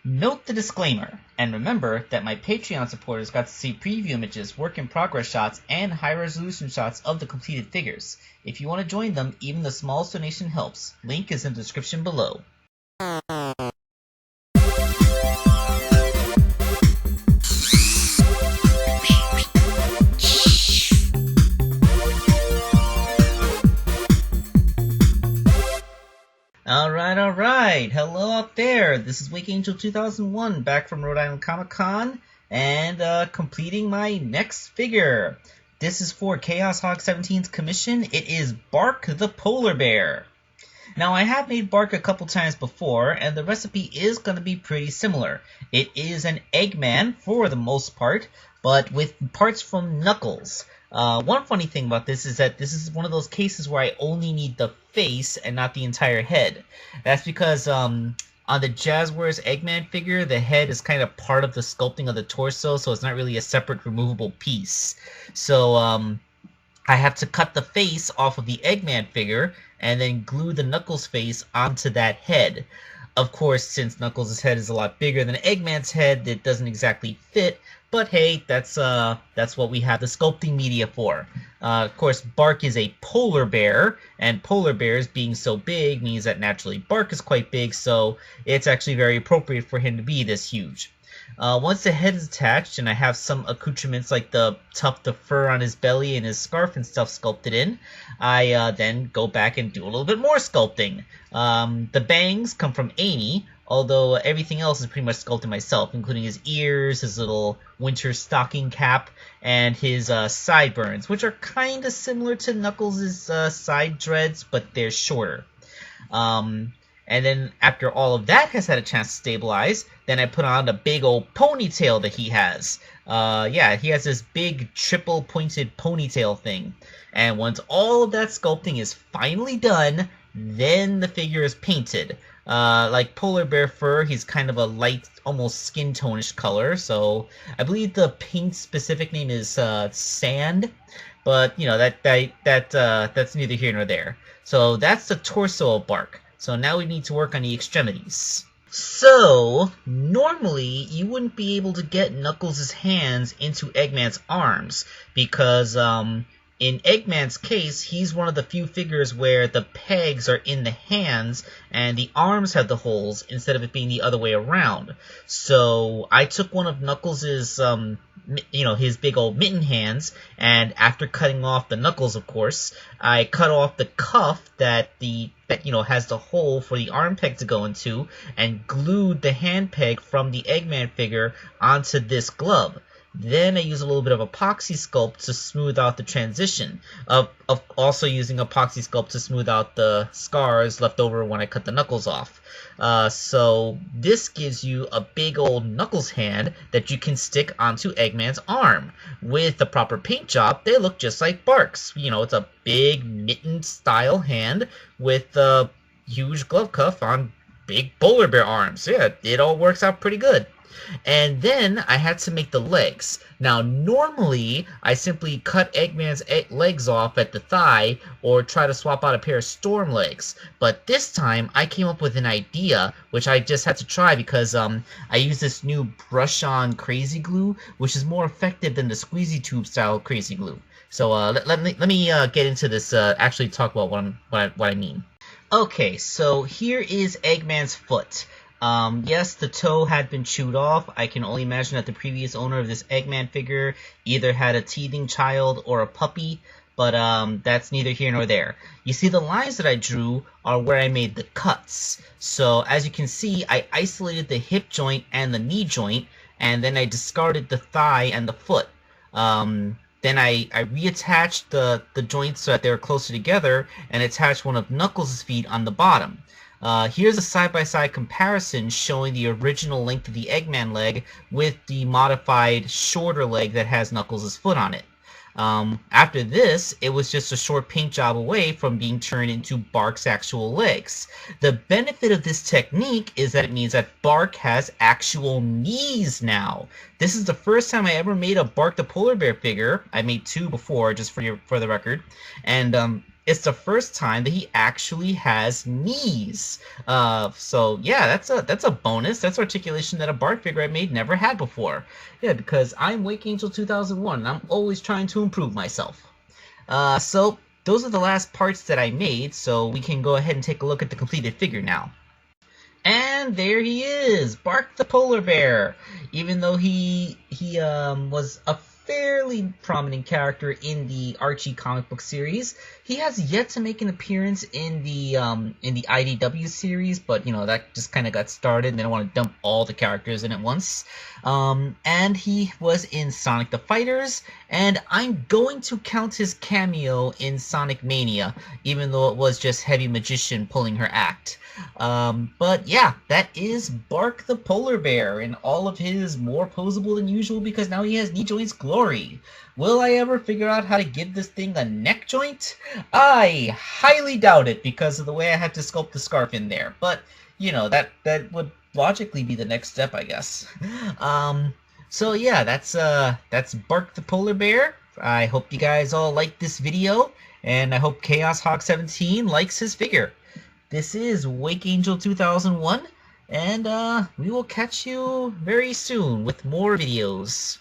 Note the disclaimer, and remember that my Patreon supporters got to see preview images, work in progress shots, and high resolution shots of the completed figures. If you want to join them, even the smallest donation helps. Link is in the description below. Alright, hello out there, this is Wake Angel 2001, back from Rhode Island Comic Con, and completing my next figure. This is for Chaoshog17's commission. It is Bark the Polar Bear. Now, I have made Bark a couple times before, and the recipe is going to be pretty similar. It is an Eggman, for the most part, but with parts from Knuckles. One funny thing about this is that this is one of those cases where I only need the face and not the entire head. That's because on the Jazzwares Eggman figure, the head is kind of part of the sculpting of the torso, so it's not really a separate removable piece. So I have to cut the face off of the Eggman figure and then glue the Knuckles face onto that head. Of course, since Knuckles' head is a lot bigger than Eggman's head, it doesn't exactly fit. But hey, that's what we have the sculpting media for. Of course, Bark is a polar bear, and polar bears being so big means that naturally Bark is quite big, so it's actually very appropriate for him to be this huge. Once the head is attached, and I have some accoutrements like the tuft of fur on his belly and his scarf and stuff sculpted in, I then go back and do a little bit more sculpting. The bangs come from Amy, although everything else is pretty much sculpted myself, including his ears, his little winter stocking cap, and his sideburns, which are kind of similar to Knuckles' side dreads, but they're shorter. And then after all of that has had a chance to stabilize, then I put on the big old ponytail that he has. Yeah, he has this big triple pointed ponytail thing. And once all of that sculpting is finally done, then the figure is painted. Like polar bear fur, he's kind of a light, almost skin tone-ish color, so I believe the paint specific name is sand, but you know that's neither here nor there. So that's the torso of Bark. So now we need to work on the extremities. So, normally, you wouldn't be able to get Knuckles' hands into Eggman's arms, because, in Eggman's case, he's one of the few figures where the pegs are in the hands, and the arms have the holes, instead of it being the other way around. So, I took one of Knuckles' his big old mitten hands, and after cutting off the knuckles, of course, I cut off the cuff that has the hole for the arm peg to go into, and glued the hand peg from the Eggman figure onto this glove. Then I use a little bit of epoxy sculpt to smooth out the transition, of also using epoxy sculpt to smooth out the scars left over when I cut the knuckles off. So this gives you a big old Knuckles hand that you can stick onto Eggman's arm. With the proper paint job, they look just like Bark's. You know, it's a big mitten style hand with a huge glove cuff on big polar bear arms. Yeah, it all works out pretty good. And then I had to make the legs. Now, normally, I simply cut Eggman's legs off at the thigh or try to swap out a pair of Storm legs. But this time, I came up with an idea, which I just had to try because I used this new brush-on crazy glue, which is more effective than the squeezy tube style crazy glue. So let me get into this, actually talk about what I mean. Okay, so here is Eggman's foot. Yes, the toe had been chewed off. I can only imagine that the previous owner of this Eggman figure either had a teething child or a puppy, but that's neither here nor there. You see, the lines that I drew are where I made the cuts. So, as you can see, I isolated the hip joint and the knee joint, and then I discarded the thigh and the foot. Then I reattached the joints so that they were closer together, and attached one of Knuckles' feet on the bottom. Here's a side-by-side comparison showing the original length of the Eggman leg with the modified shorter leg that has Knuckles' foot on it. After this, it was just a short paint job away from being turned into Bark's actual legs. The benefit of this technique is that it means that Bark has actual knees now. This is the first time I ever made a Bark the Polar Bear figure. I made two before, just for the record. And it's the first time that he actually has knees. So yeah, that's a bonus. That's articulation that a Bark figure I made never had before. Yeah, because I'm Wake Angel 2001, and I'm always trying to improve myself. So those are the last parts that I made, so we can go ahead and take a look at the completed figure now. And there he is, Bark the polar bear. Even though he was a fairly prominent character in the Archie comic book series, he has yet to make an appearance in the IDW series. But you know, that just kind of got started, and they don't want to dump all the characters in at once. And he was in Sonic the Fighters, and I'm going to count his cameo in Sonic Mania, even though it was just Heavy Magician pulling her act. But yeah, that is Bark the polar bear in all of his more posable than usual, because now he has knee joints glory. Will I ever figure out how to give this thing a neck joint? I highly doubt it, because of the way I had to sculpt the scarf in there. But you know, that would logically be the next step, I guess. So yeah, that's Bark the polar bear. I hope you guys all like this video, and I hope Chaoshog17 likes his figure. This is Wake Angel 2001, and we will catch you very soon with more videos.